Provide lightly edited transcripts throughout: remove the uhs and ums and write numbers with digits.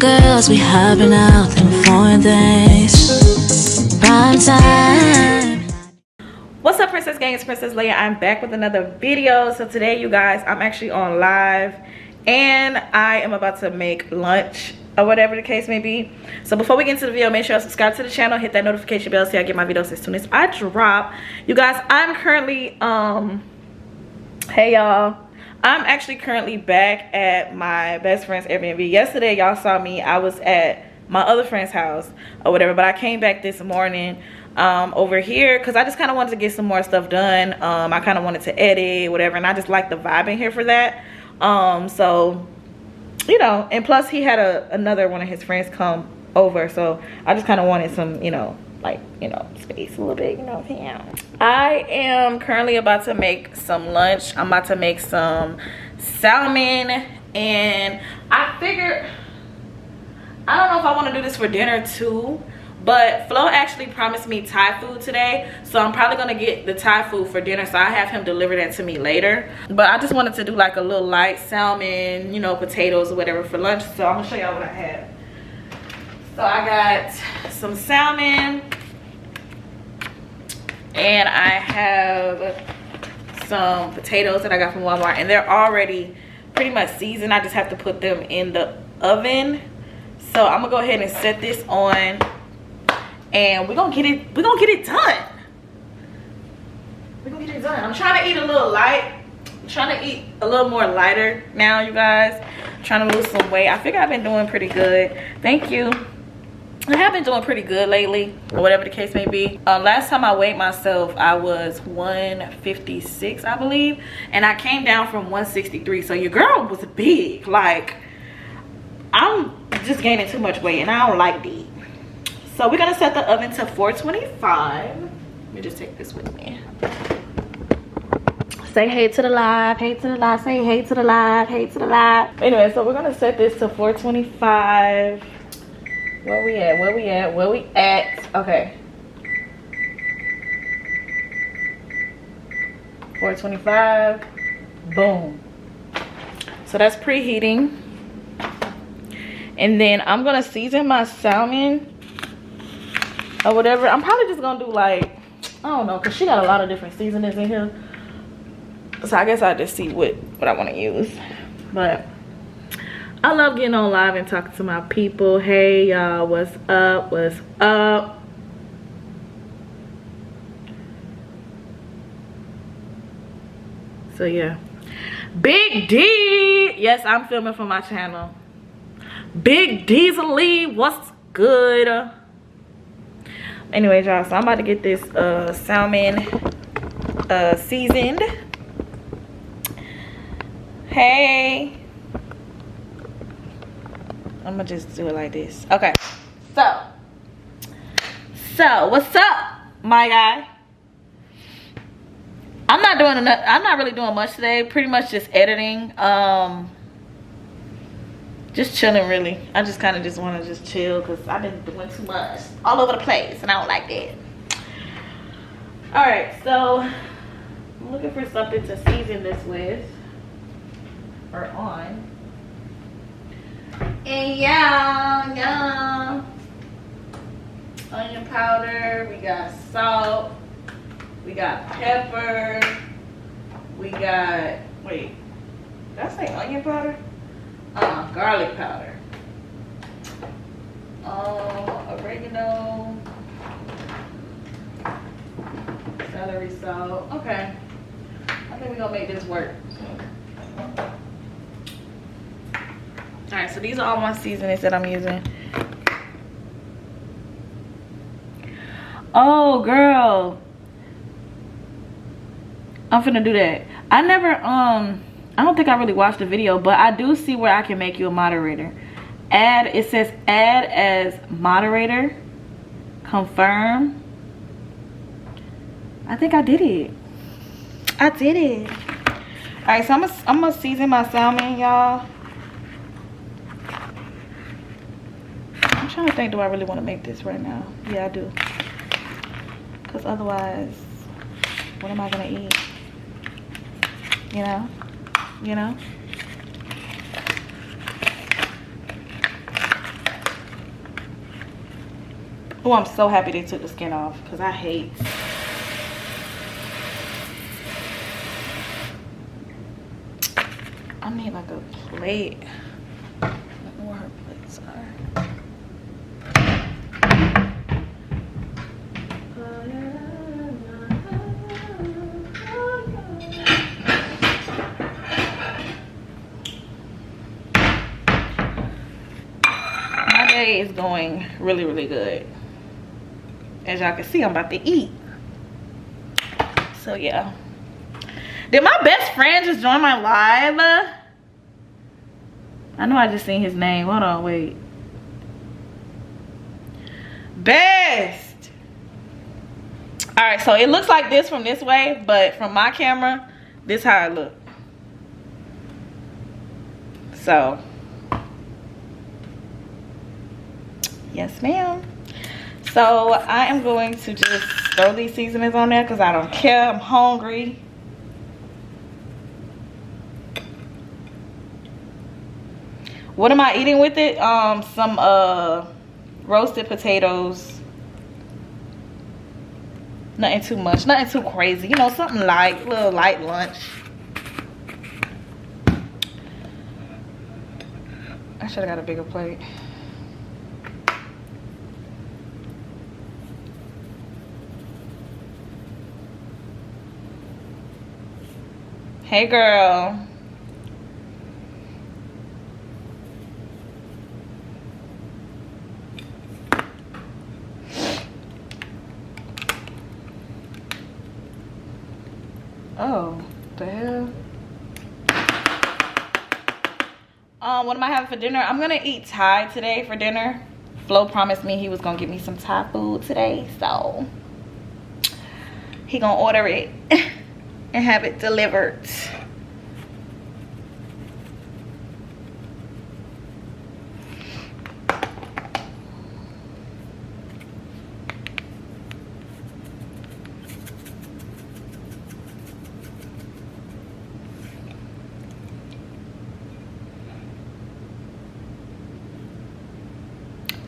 girls, we hopping out and foreign things. Prime time. What's up, Princess Gang? It's Princess Layah. I'm back with another video. So today, you guys, I'm actually on live and I am about to make lunch or whatever the case may be. So before we get into the video, make sure you subscribe to the channel, hit that notification bell so I get my videos as soon as I drop. You guys, I'm currently hey y'all, I'm actually currently back at my best friend's Airbnb. Yesterday y'all saw me, I was at my other friend's house or whatever, but I came back this morning over here because I just kind of wanted to get some more stuff done. I kind of wanted to edit whatever, and I just like the vibe in here for that. So you know, and plus he had another one of his friends come over, so I just kind of wanted some, you know, like, you know, space a little bit, you know. I am currently about to make some lunch. I'm about to make some salmon, and I figured, I don't know if I want to do this for dinner too, but Flo actually promised me Thai food today, so I'm probably gonna get the Thai food for dinner, so I have him deliver that to me later. But I just wanted to do like a little light salmon, you know, potatoes or whatever for lunch, so I'm gonna show y'all what I have. So I got some salmon, and I have some potatoes that I got from Walmart, and they're already pretty much seasoned. I just have to put them in the oven. So I'm gonna go ahead and set this on, and we're gonna get it done. We're gonna get it done. I'm trying to eat a little light. I'm trying to eat a little more lighter now, you guys. I'm trying to lose some weight. I figure I've been doing pretty good. Thank you. I have been doing pretty good lately, or whatever the case may be. Last time I weighed myself, I was 156, I believe, and I came down from 163. So your girl was big. Like, I'm just gaining too much weight, and I don't like that. So we're gonna set the oven to 425. Let me just take this with me. Say hey to the live, hey to the live, say hey to the live, hey to the live. Anyway, so we're gonna set this to 425. Where we at? Where we at? Where we at? Okay. 425. Boom. So that's preheating. And then I'm gonna season my salmon or whatever. I'm probably just gonna do like, I don't know, because she got a lot of different seasonings in here. So I guess I'll just see what I want to use. But I love getting on live and talking to my people. Hey y'all, what's up? What's up? So yeah, Big D. Yes, I'm filming for my channel. Big Diesel-y, what's good? Anyways, y'all, so I'm about to get this salmon seasoned. Hey, I'm gonna just do it like this. Okay, so what's up, my guy? I'm not really doing much today. Pretty much just editing. Just chilling, really. I just kind of just want to just chill because I've been doing too much all over the place, and I don't like that. All right, so I'm looking for something to season this with or on. And yeah, onion powder, we got salt, we got pepper, we got, wait, did I say onion powder? Garlic powder, oregano, celery salt. Okay, I think we're gonna make this work. All right, so these are all my seasonings that I'm using. Oh girl, I'm finna do that. I don't think I really watched the video, but I do see where I can make you a moderator. It says add as moderator, confirm. I think I did it. I did it. All right, so I'm gonna season my salmon, y'all. I'm trying to think, do I really want to make this right now? Yeah, I do. Because otherwise, what am I gonna eat? You know? Oh, I'm so happy they took the skin off because I hate. I need like a plate. I don't know where her plates are. My day is going really, really good. As y'all can see, I'm about to eat. So yeah. Did my best friend just join my live? I know I just seen his name. Hold on, wait. Best. All right, so it looks like this from this way, but from my camera, this how it look. So, yes, ma'am. So I am going to just throw these seasonings on there because I don't care. I'm hungry. What am I eating with it? Some roasted potatoes. Nothing too much, nothing too crazy. You know, something light, little light lunch. I should have got a bigger plate. Hey, girl. Oh, the hell? What am I having for dinner? I'm gonna eat Thai today for dinner. Flo promised me he was gonna give me some Thai food today, so he gonna order it and have it delivered.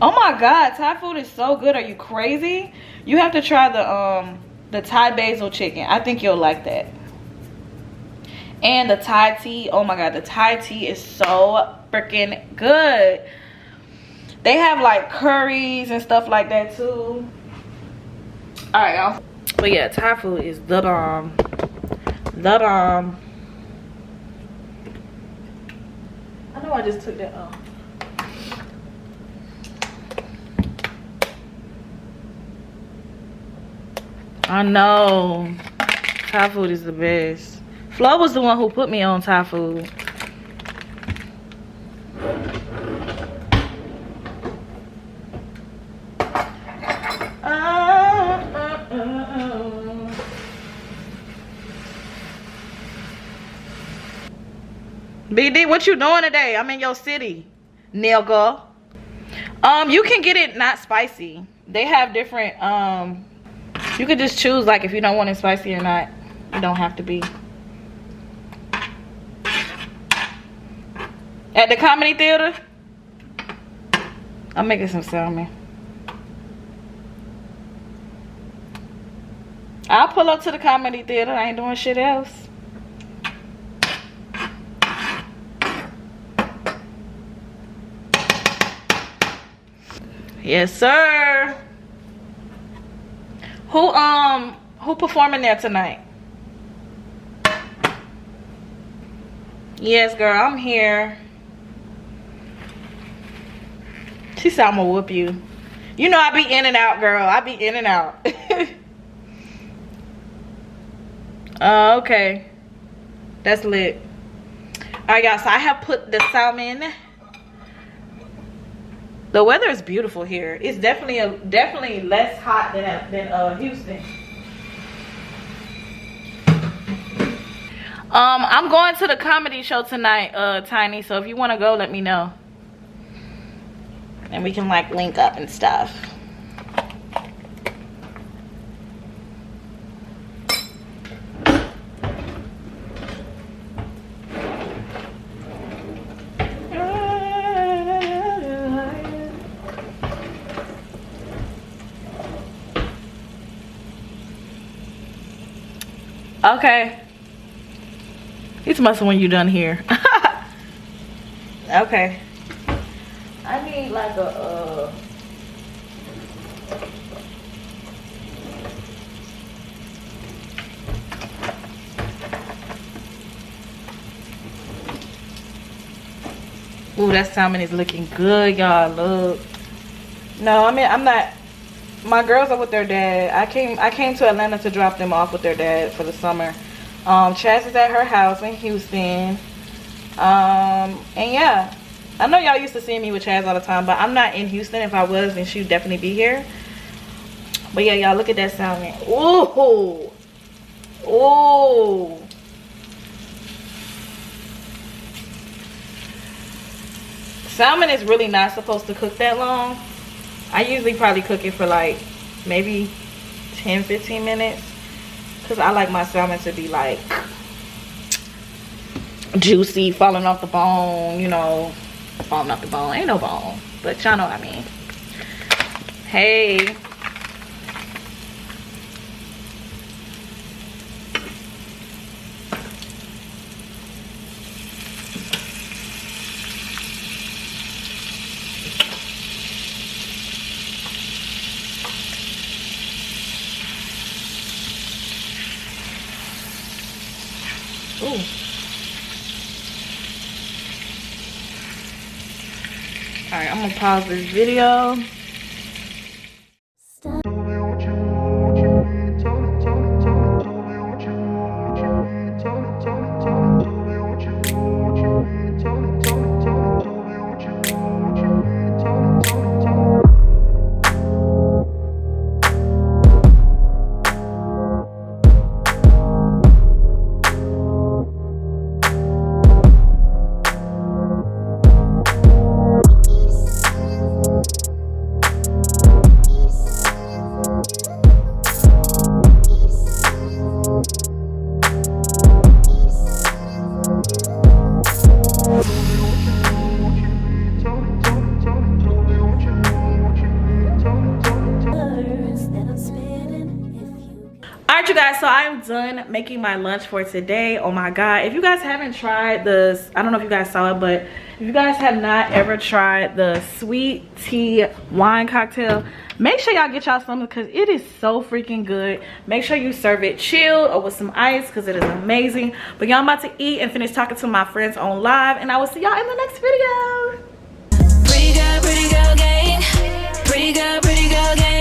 Oh my god, Thai food is so good. Are you crazy? You have to try the Thai basil chicken. I think you'll like that. And the Thai tea. Oh my god, the Thai tea is so freaking good. They have like curries and stuff like that too. Alright, y'all. But yeah, Thai food is the bomb. The bomb. I know I just took that off. I know. Thai food is the best. Flo was the one who put me on Thai food. BD, what you doing today? I'm in your city, nigga. You can get it not spicy. They have different, you could just choose like if you don't want it spicy or not. You don't have to be. At the comedy theater, I'm making some salmon. I'll pull up to the comedy theater. I ain't doing shit else. Yes, sir. Who performing there tonight? Yes, girl, I'm here. She said I'm gonna whoop you. You know I be in and out, girl. I be in and out. Okay. That's lit. Alright, guys, so I have put the salmon. The weather is beautiful here. It's definitely less hot than Houston. I'm going to the comedy show tonight, Tiny. So if you want to go, let me know, and we can like link up and stuff. Okay. It's muscle when you done here. Okay. I need like a ooh, that salmon is looking good, y'all. Look. No, I mean, I'm not. My girls are with their dad. I came to Atlanta to drop them off with their dad for the summer. Chaz is at her house in Houston. And yeah, I know y'all used to see me with Chaz all the time, but I'm not in Houston. If I was, then she'd definitely be here. But yeah, y'all, look at that salmon. Ooh. Ooh. Salmon is really not supposed to cook that long. I usually probably cook it for like maybe 10-15 minutes, because I like my salmon to be like juicy, falling off the bone, you know. Falling off the bone, ain't no bone, but y'all know what I mean. Hey. Ooh. Alright, I'm gonna pause this video. Alright, you guys, so I'm done making my lunch for today. Oh my god, if you guys haven't tried this, I don't know if you guys saw it, but if you guys have not ever tried the sweet tea wine cocktail, make sure y'all get y'all some, because it is so freaking good. Make sure you serve it chilled or with some ice, because it is amazing. But y'all, I'm about to eat and finish talking to my friends on live, and I will see y'all in the next video. Pretty girl gang. Pretty girl gang.